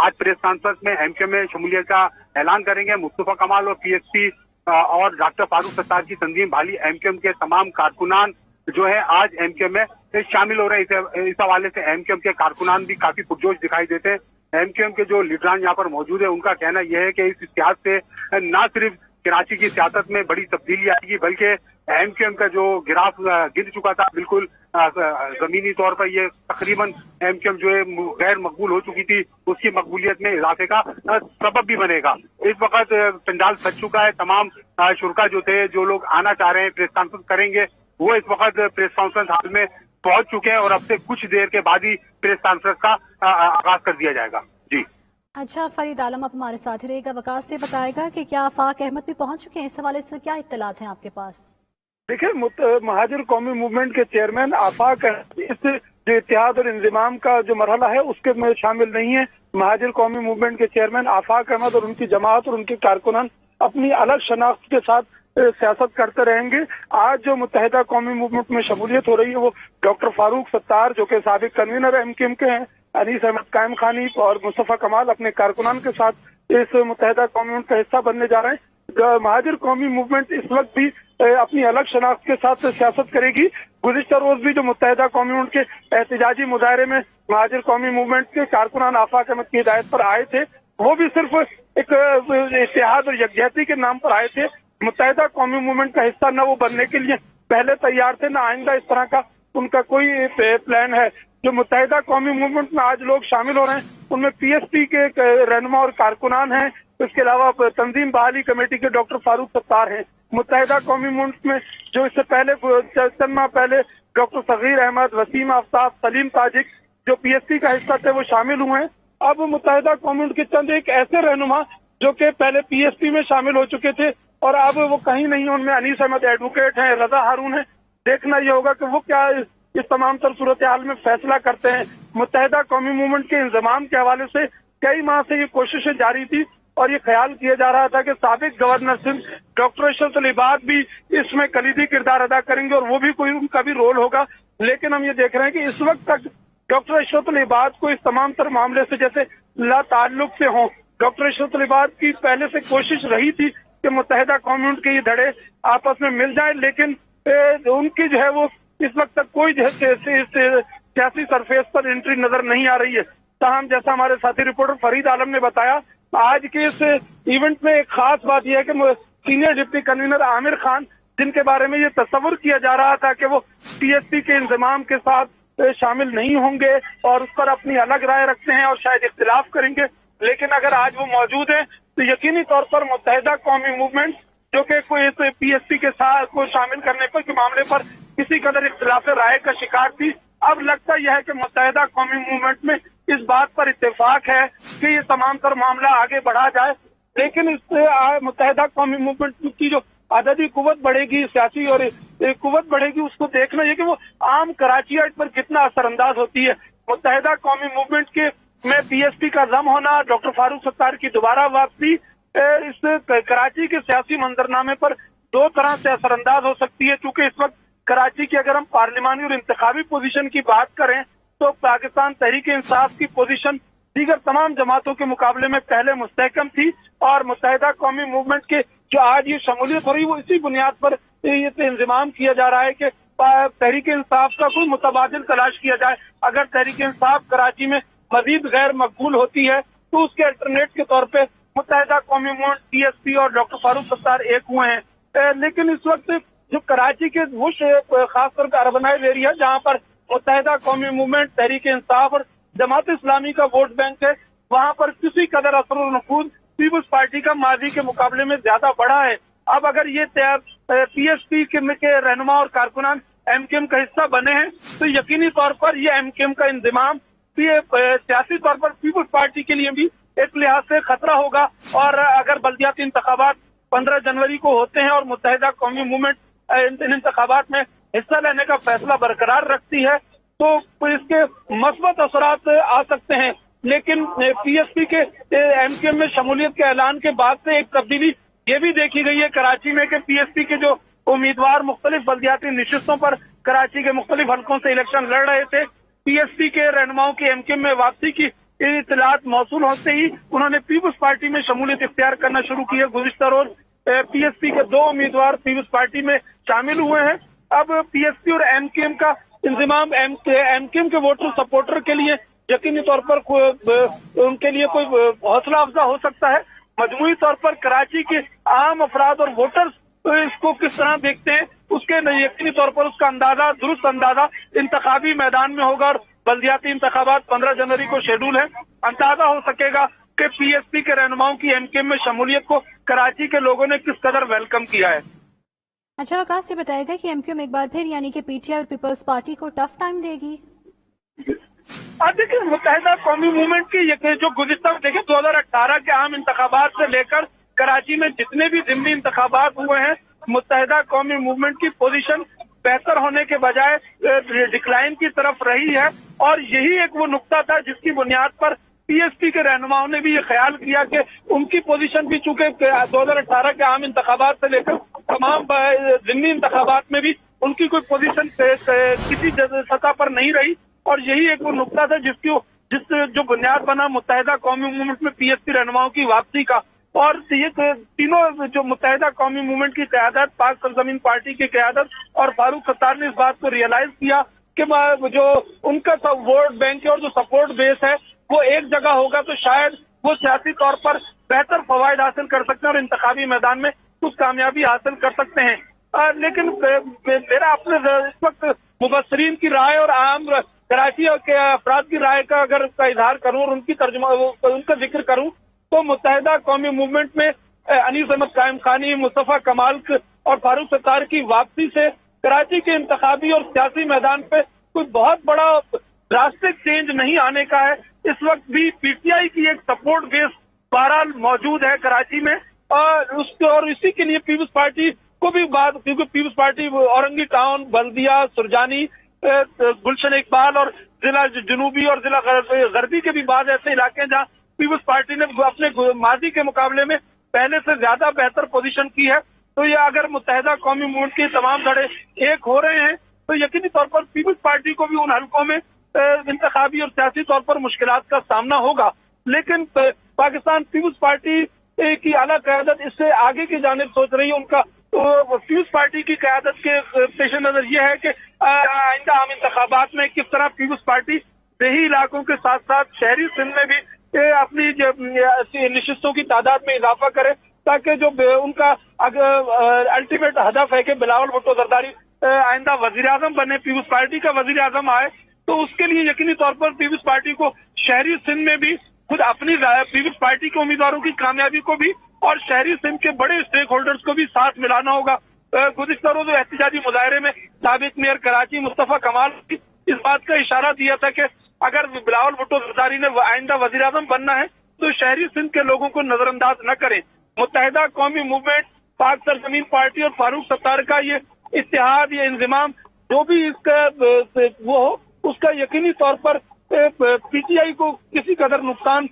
आज press conference में MQM में शमूलियत का ऐलान करेंगे। मुस्तफा कमाल और पीएसपी और डॉक्टर फारूक सत्तार की तंजीम भाली एमक्यूएम के तमाम कारकुनान जो है आज एमक्यूएम में शामिल हो रहे हैं। इस हवाले से एमक्यूएम के कारकुनान भी काफी पुरजोश दिखाई देते हैं। एमक्यूएम के जो लीडरान यहाँ पर मौजूद है, उनका कहना यह है कि इस इतिहाद से न सिर्फ कराची की सियासत में बड़ी तब्दीली आएगी, बल्कि एमक्यूएम का जो गिराफ गिर चुका था बिल्कुल जमीनी तौर पर, ये तकरीबन एमक्यूएम जो है गैर मकबूल हो चुकी थी, उसकी मकबूलियत में इजाफे का सबब भी बनेगा। इस वक्त पंडाल सज चुका है। तमाम शुरका जो थे, जो लोग आना चाह रहे हैं, प्रेस कॉन्फ्रेंस करेंगे, वो इस वक्त प्रेस कॉन्फ्रेंस हॉल में पहुंच चुके हैं और अब से कुछ देर के बाद ही प्रेस कॉन्फ्रेंस का आगाज कर दिया जाएगा। जी अच्छा, फरीद आलम अब हमारे साथ ही रहेगा, वकास से बताएगा कि क्या आफाक अहमद भी पहुंच चुके हैं। इस हवाले से क्या इत्तलात हैं आपके पास? देखिए, महाजिर कौमी मूवमेंट के चेयरमैन आफाक इस जो इत्तेहाद और इंजमाम का जो मरहला है उसके में शामिल नहीं है। महाजिर कौमी मूवमेंट के चेयरमैन आफाक अहमद और उनकी जमात और उनके कारकुनान अपनी अलग शनाख्त के साथ सियासत करते रहेंगे। आज जो मुत्तहिदा कौमी मूवमेंट में शमूलियत हो रही है वो डॉक्टर फारूक सत्तार जो कि साबिक कन्वीनर एमक्यूएम के हैं, अनीस अहमद कायम खानी और मुस्तफा कमाल अपने कारकुनान के साथ इस मुत्तहिदा कौमी मूवमेंट का हिस्सा बनने जा रहे हैं। महाजिर कौमी मूवमेंट इस वक्त भी अपनी अलग शनाख्त के साथ सियासत करेगी। गुज़िश्ता रोज भी जो मुत्तहिदा कौमी मूवमेंट के एहतजाजी मुजाहरे में महाजिर कौमी मूवमेंट के कारकुनान आफाक अहमद की हिदायत पर आए थे, वो भी सिर्फ एक इत्तेहाद और यकजहती के नाम पर आए थे। मुत्तहिदा कौमी मूवमेंट का हिस्सा न वो बनने के लिए पहले तैयार थे, न आइंदा इस तरह का उनका कोई प्लान है। जो मुत्तहिदा कौमी मूवमेंट में आज लोग शामिल हो रहे हैं उनमें पीएसपी के रहनुमा और कारकुनान हैं, इसके अलावा तंजीम बहाली कमेटी के डॉक्टर फारूक सत्तार हैं। मुत्तहिदा कौमी मूवमेंट में जो इससे पहले चंद माह पहले डॉक्टर सगीर अहमद, वसीम आफ्ताब, सलीम ताजिक जो पीएसपी का हिस्सा थे वो शामिल हुए हैं। अब मुत्तहिदा कौमी मूवमेंट के चंद एक ऐसे रहनुमा जो कि पहले पीएसपी में शामिल हो चुके थे और अब वो कहीं नहीं, उनमें अनीस अहमद एडवोकेट हैं, रजा हारून है। देखना ये होगा कि वो क्या इस तमाम तर सूरत हाल में फैसला करते हैं। मुत्तहिदा कौमी मूवमेंट के इंतजाम के हवाले से कई माह से ये कोशिशें जारी थी और ये ख्याल किया जा रहा था कि साबिक गवर्नर सिंध डॉक्टर अशरफ अली इबाद भी इसमें कलीदी किरदार अदा करेंगे और वो भी कोई उनका भी रोल होगा। लेकिन हम ये देख रहे हैं कि इस वक्त तक डॉक्टर अशरफ अली इबाद को इस तमाम तर मामले से जैसे ला ताल्लुक से हों। डॉक्टर अशरफ अली इबाद की पहले से कोशिश रही थी कि मुत्तहिदा कौमी मूवमेंट के ये धड़े आपस में मिल जाए, लेकिन उनकी जो है वो इस वक्त तक कोई सियासी सरफेस पर एंट्री नजर नहीं आ रही है। ताहम जैसा हमारे साथी रिपोर्टर फरीद आलम ने बताया, आज के इस इवेंट में एक खास बात यह है कि senior deputy convener Aamir Khan, जिनके बारे में ये तस्वर किया जा रहा था कि वो पीएसपी के इंतजाम के साथ शामिल नहीं होंगे और उस पर अपनी अलग राय रखते हैं और शायद इख्तिलाफ करेंगे, लेकिन अगर आज वो मौजूद है तो यकीनी तौर पर मुत्तहिदा कौमी मूवमेंट जो कि कोई पीएसपी के साथ को शामिल करने पर के मामले पर किसी कदर इख्तिलाफ राय का शिकार थी, अब लगता यह है कि मुत्तहिदा कौमी मूवमेंट में इस बात पर इत्तेफाक है कि ये तमाम तर मामला आगे बढ़ा जाए। लेकिन इससे मुत्तहिदा कौमी मूवमेंट की जो आददी कुव्वत बढ़ेगी, सियासी और कुव्वत बढ़ेगी, उसको देखना है कि वो आम कराचियाट पर कितना असरअंदाज होती है। मुत्तहिदा कौमी मूवमेंट के में पीएसपी का दम होना, डॉक्टर फारूक सत्तार की दोबारा वापसी इस कराची के सियासी मंजरनामे पर दो तरह से असरअंदाज हो सकती है। चूंकि इस वक्त कराची की अगर हम पार्लिमानी और इंतखाबी पोजीशन की बात करें तो पाकिस्तान तहरीक इंसाफ की पोजीशन दीगर तमाम जमातों के मुकाबले में पहले मुस्तहकम थी और मुत्तहिदा कौमी मूवमेंट के जो आज ये शमूलियत हो रही है वो इसी बुनियाद पर ये इंतजाम किया जा रहा है कि तहरीक इंसाफ का कोई मुतबादिल तलाश किया जाए। अगर तहरीक इंसाफ कराची में मजीद गैर मकबूल होती है तो उसके अल्टरनेट के तौर पे मुत्तहिदा कौमी मूवमेंट, पीएसपी और डॉक्टर फारूक सत्तार एक हुए हैं। लेकिन इस वक्त जो कराची के वो खासतौर पर अर्बनाइज एरिया जहाँ पर मुत्तहिदा कौमी मूवमेंट, तहरीक इंसाफ और जमात इस्लामी का वोट बैंक है, वहाँ पर किसी कदर असर और नफूज पीपुल्स पार्टी का माजी के मुकाबले में ज्यादा बढ़ा है। अब अगर ये पीएसपी के रहनुमा और कारकुनान एमक्यूएम का हिस्सा बने हैं तो यकीनी तौर पर ये एमक्यूएम का इंतजाम सियासी तौर पर पीपुल्स पार्टी के लिए भी एक लिहाज से खतरा होगा। और अगर बल्दियाती इंतखाबात 15 जनवरी को होते हैं और मुत्तहिदा कौमी मूवमेंट इन इंतखाबात में हिस्सा लेने का फैसला बरकरार रखती है तो इसके मस्बत असरात आ सकते हैं। लेकिन पीएसपी के एमक्यूएम में शमूलियत के ऐलान के बाद से एक तब्दीली ये भी देखी गई है कराची में कि पीएसपी के जो उम्मीदवार मुख्तलिफ बल्दियाती निशिस्तों पर कराची के मुख्तलिफ हलकों से इलेक्शन लड़ रहे थे, पीएसपी के रहनुमाओं की एमक्यूएम में वापसी की ये इत्तलात मौसूल होते ही उन्होंने पीपल्स पार्टी में शमूलियत इख्तियार करना शुरू की है। गुज़िश्ता रोज पीएसपी के 2 उम्मीदवार पीपल्स पार्टी में शामिल हुए हैं। अब पीएसपी और एमकेएम का इंतजाम एमकेएम के वोटर सपोर्टर के लिए यकीनी तौर पर उनके लिए कोई हौसला अफजा हो सकता है। मजमूई तौर पर कराची के आम अफराद और वोटर्स इसको किस तरह देखते हैं, उसके यकीनी तौर पर उसका अंदाजा, दुरुस्त अंदाजा इंतखाबी मैदान में होगा। और बल्दियाती इंतखाबात 15 जनवरी को शेड्यूल है। अंदाजा हो सकेगा कि पीएसपी के रहनुमाओं की एमकेएम में शमूलियत को कराची के लोगों ने किस कदर वेलकम किया है। अच्छा, वकास से बताएगा कि एमक्यूएम एक बार फिर यानी कि पीटीआई और पीपल्स पार्टी को टफ टाइम देगी? देखिए, मुत्तहिदा कौमी मूवमेंट की जो गुज़िश्ता देखिए 2018 के आम इंतखाबात से लेकर कराची में जितने भी ज़िमनी इंतखाबात हुए हैं, मुत्तहिदा कौमी मूवमेंट की पोजीशन बेहतर होने के बजाय डिक्लाइन की तरफ रही है। और यही एक वो नुक्ता था जिसकी बुनियाद पर पीएसपी के रहनुमाओं ने भी ये ख्याल किया कि उनकी पोजीशन भी चूंकि 2018 के आम इंतखाबात से लेकर तमाम ज़िमनी इंतखाबात में भी उनकी कोई पोजीशन किसी सतह पर नहीं रही। और यही एक वो नुक्ता था जिस जो बुनियाद बना मुत्तहिदा कौमी मूवमेंट में पीएसपी रहनुमाओं की वापसी का। और ये तीनों जो मुत्तहिदा कौमी मूवमेंट की क़यादत, पाक सरजमीन पार्टी की क़यादत और फारूक सत्तार ने इस बात को रियलाइज किया कि जो उनका वोट बैंक और जो सपोर्ट बेस है वो एक जगह होगा तो शायद वो सियासी तौर पर बेहतर फवायद हासिल कर सकते हैं और इंतखाबी मैदान में कुछ कामयाबी हासिल कर सकते हैं। लेकिन मेरा अपने इस वक्त मुबस्सरीन की राय और आम कराची के अफराद की राय का अगर इजहार करूं और उनका जिक्र करूं तो मुत्तहिदा कौमी मूवमेंट में अनीस अहमद कायम खानी, मुस्तफा कमाल और फारूक सत्तार की वापसी से कराची के इंतखाबी और सियासी मैदान पे कोई बहुत बड़ा ड्रास्टिक चेंज नहीं आने का है। इस वक्त भी पीटीआई की एक सपोर्ट बेस बहरहाल मौजूद है कराची में और इसी के लिए पीपल्स पार्टी को भी क्योंकि पीपल्स पार्टी औरंगी टाउन, बल्दिया, सुरजानी, गुलशन इकबाल और जिला जनूबी और जिला गर्दी के भी बाद ऐसे इलाके हैं जहाँ पीपल्स पार्टी ने अपने माजी के मुकाबले में पहले से ज्यादा बेहतर पोजीशन की है। तो ये अगर मुत्तहिदा कौमी मूवमेंट के तमाम धड़े एक हो रहे हैं तो यकीनी तौर पर पीपल्स पार्टी को भी उन हलकों में इंतखाबी और सियासी तौर पर मुश्किलात का सामना होगा। लेकिन पाकिस्तान पीपल्स पार्टी की आला क़यादत इससे आगे की जानिब सोच रही है। उनका पीपल्स पार्टी की क़यादत के पेश नजर ये है कि आइंदा आम इंतखाबात में किस तरह पीपल्स पार्टी देही इलाकों के साथ साथ शहरी सिंध में भी अपनी नशिस्तों की तादाद में इजाफा करे ताकि जो उनका अल्टीमेट हदफ है कि बिलावल भुट्टो जरदारी आइंदा वजीर आजम बने, पीपल्स पार्टी का वजीर आजम आए, तो उसके लिए यकीनी तौर पर पीपल्स पार्टी को शहरी सिंध में भी खुद अपनी पीपल्स पार्टी के उम्मीदवारों की कामयाबी को भी और शहरी सिंध के बड़े स्टेक होल्डर्स को भी साथ मिलाना होगा। गुज़िश्ता रोज एहतजाजी मुजाहरे में साबिक मेयर कराची मुस्तफा कमाल इस बात का इशारा दिया था कि अगर बिलावल भुट्टो जरदारी ने आइंदा वजीर आजम बनना है तो शहरी सिंध के लोगों को नजरअंदाज न करें। मुत्तहिदा कौमी मूवमेंट, पाक सरजमीन पार्टी और फारूक सत्तार का ये इत्तेहाद, ये इंजमाम जो भी इसका वो हो, उसका यकीनी तौर पर पीटीआई को किसी कदर नुकसान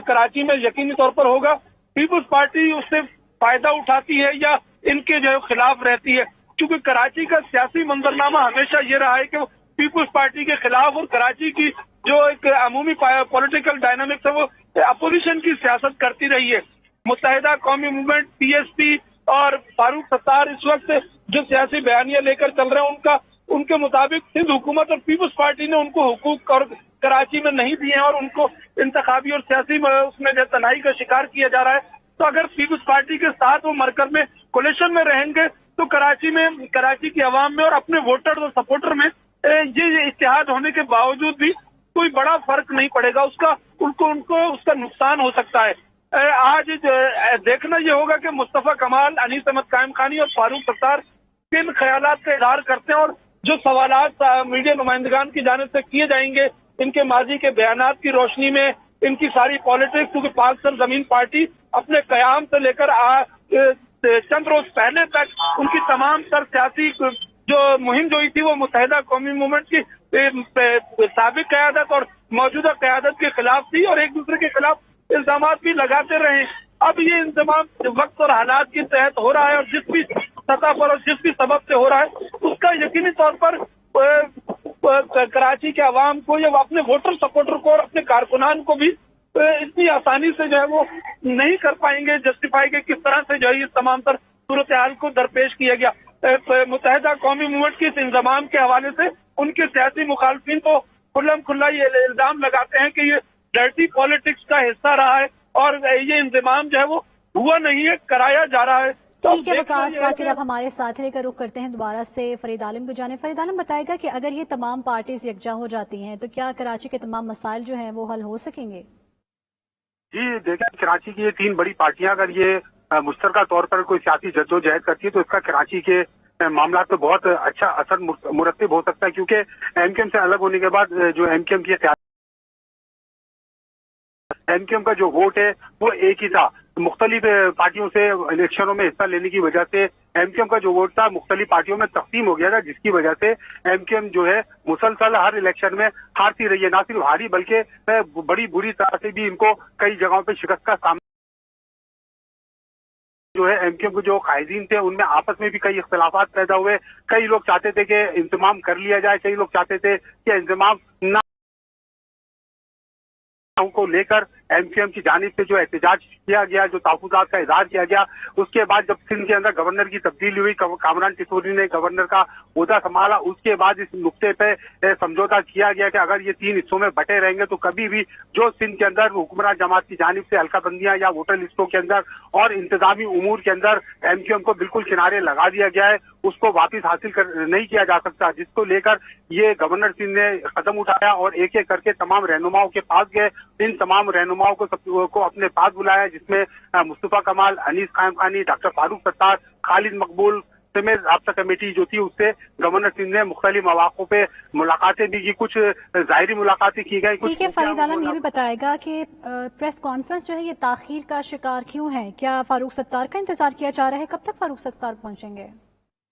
कराची में यकीनी तौर पर होगा। पीपल्स पार्टी उससे फायदा उठाती है या इनके जो खिलाफ रहती है, क्योंकि कराची का सियासी मंजरनामा हमेशा ये रहा है कि वो पीपल्स पार्टी के खिलाफ और कराची की जो एक अमूमी पॉलिटिकल डायनामिक्स है वो अपोजिशन की सियासत करती रही है। मुत्तहिदा कौमी मूवमेंट, पीएसपी और फारूक सत्तार इस वक्त जो सियासी बयानियां लेकर चल रहे हैं उनके मुताबिक सिंध हुकूमत और पीपल्स पार्टी ने उनको हुकूक और कराची में नहीं दिए हैं और उनको इंतखाबी और सियासी उसमें जो तनाई का शिकार किया जा रहा है। तो अगर पीपल्स पार्टी के साथ वो मरकज में कोलिशन में रहेंगे तो कराची की आवाम में और अपने वोटर और सपोर्टर में ये इत्तेहाद होने के बावजूद भी कोई बड़ा फर्क नहीं पड़ेगा, उनको उसका नुकसान हो सकता है। आज देखना ये होगा कि मुस्तफा कमाल, अनीस अहमद कायम खानी और फारूक सत्तार किन ख्यालात का इजहार करते हैं और जो सवालात मीडिया नुमाइंदगान की जानिब से किए जाएंगे इनके माजी के बयानात की रोशनी में, इनकी सारी पॉलिटिक्स, क्योंकि पाक सरजमीन पार्टी अपने कयाम से लेकर चंद रोज पहले तक उनकी तमाम तर सियासी जो मुहिम जो थी वो मुत्तहिदा कौमी मूवमेंट की साबिक क़यादत और मौजूदा क़यादत के खिलाफ थी और एक दूसरे के खिलाफ इल्जाम भी लगाते रहे। अब ये इंतजाम वक्त और हालात के तहत हो रहा है और जिस भी सतह पर और जिस भी सबब से हो रहा है उसका यकीनी तौर पर कराची के आवाम को या अपने वोटर सपोर्टर को और अपने कारकुनान को भी इतनी आसानी से जो है वो नहीं कर पाएंगे जस्टिफाई के किस तरह से जो है इस तमाम तर सूरत हाल को दरपेश किया गया। मुत्तहिदा कौमी मूवमेंट के इस इंतजाम के हवाले से उनके सियासी मुखालफिन तो खुल्लम खुल्ला ये इल्जाम लगाते हैं कि ये डर्टी पॉलिटिक्स का हिस्सा रहा है और ये इंतजाम जो है वो हुआ नहीं है, कराया जा रहा है। ठीक है वकास बाकिर, अब हमारे साथी का रुख करते हैं दोबारा से फरीद आलम को जाने। फरीद आलम बताएगा कि अगर ये तमाम पार्टीज यकजा हो जाती हैं तो क्या कराची के तमाम मसाइल जो हैं वो हल हो सकेंगे? जी देखिए, कराची की ये 3 बड़ी पार्टियां अगर ये मुश्तरका तौर पर कोई सियासी जद्दोजहद करती है तो इसका कराची के मामला तो बहुत अच्छा असर मुरतब हो सकता है, क्योंकि एमकेएम से अलग होने के बाद जो एमकेएम का जो वोट है वो एक ही था। मुख्तलिफ पार्टियों से इलेक्शनों में हिस्सा लेने की वजह से एमकेएम का जो वोट था मुख्तलिफ पार्टियों में तकसीम हो गया था, जिसकी वजह से एमकेएम जो है मुसलसल हर इलेक्शन में हारती रही है। ना सिर्फ हारी बल्कि बड़ी बुरी तरह से भी इनको कई जगहों पे शिकस्त का सामना जो है। एमकेएम के जो कायदीन थे उनमें आपस में भी कई इख्तलाफात पैदा हुए। कई लोग चाहते थे कि इंतजाम कर लिया जाए, कई लोग चाहते थे कि इंतजाम ना को लेकर एमकेएम की जानिब से जो एहतजाज किया गया, जो तहफ़्फ़ुज़ात का इज़हार किया गया। उसके बाद जब सिंध के अंदर गवर्नर की तब्दीली हुई, कामरान टिटोरी ने गवर्नर का ओहदा संभाला, उसके बाद इस नुक्ते पे समझौता किया गया कि अगर ये 3 हिस्सों में बटे रहेंगे तो कभी भी जो सिंध के अंदर हुक्मरान जमात की जानिब से हल्काबंदियां या वोटर लिस्टों के अंदर और इंतजामी उमूर के अंदर एमकेएम को बिल्कुल किनारे लगा दिया गया है, उसको वापिस हासिल नहीं किया जा सकता। जिसको लेकर ये गवर्नर सिंध ने कदम उठाया और एक एक करके तमाम रहनुमाओं के पास गए। इन तमाम रहनुमाओं को अपने पास बुलाया, जिसमें मुस्तफा कमाल, अनीस कायम खानी, डॉक्टर फारूक सत्तार, खालिद मकबूल समेत राब्ता कमेटी जो थी उससे गवर्नर सिंध ने मुख्तलिफ मौक़ों पे मुलाकातें भी की, कुछ ज़ाहिरी मुलाकातें की गई। ठीक है, फरीद आलम ये भी बताएगा कि प्रेस कॉन्फ्रेंस जो है ये ताखीर का शिकार क्यों है? क्या फारूक सत्तार का इंतजार किया जा रहा है? कब तक फारूक सत्तार पहुंचेंगे?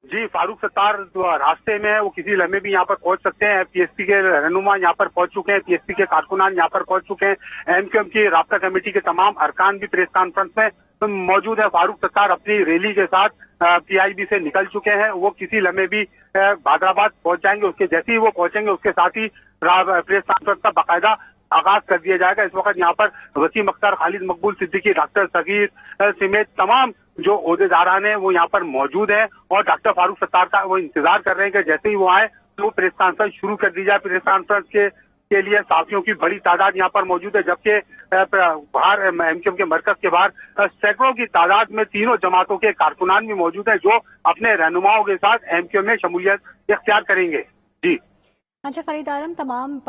जी, फारूक सत्तार जो रास्ते में है वो किसी लम्हे भी यहाँ पर पहुंच सकते हैं। पीएसपी के रहनुमा यहाँ पर पहुंच चुके हैं, पीएसपी के कारकुनान यहाँ पर पहुंच चुके हैं, एमकेएम की राब्ता कमेटी के तमाम अरकान भी प्रेस कॉन्फ्रेंस में तो मौजूद है। फारूक सत्तार अपनी रैली के साथ पीआईबी से निकल चुके हैं, वो किसी लम्हे भी बादराबाद पहुंच जाएंगे। उसके जैसे ही वो पहुंचेंगे उसके साथ ही प्रेस कॉन्फ्रेंस का बाकायदा आगाज कर दिया जाएगा। इस वक्त यहाँ पर वसीम अख्तर, खालिद मकबूल सिद्दीकी, डॉक्टर सगीर समेत तमाम जो ओहदेदारान हैं वो यहाँ पर मौजूद हैं और डॉक्टर फारूक सत्तार का वो इंतजार कर रहे हैं कि जैसे ही वो आए तो प्रेस कॉन्फ्रेंस शुरू कर दी जाए। प्रेस कॉन्फ्रेंस के लिए साथियों की बड़ी तादाद यहाँ पर मौजूद है, जबकि बाहर एमकेएम के मरकज के बाहर सैकड़ों की तादाद में तीनों जमातों के कारकुनान भी मौजूद हैं जो अपने रहनुमाओं के साथ एमकेएम में शमूलियत इख्तियार करेंगे। जी अच्छा फरीद आलम, तमाम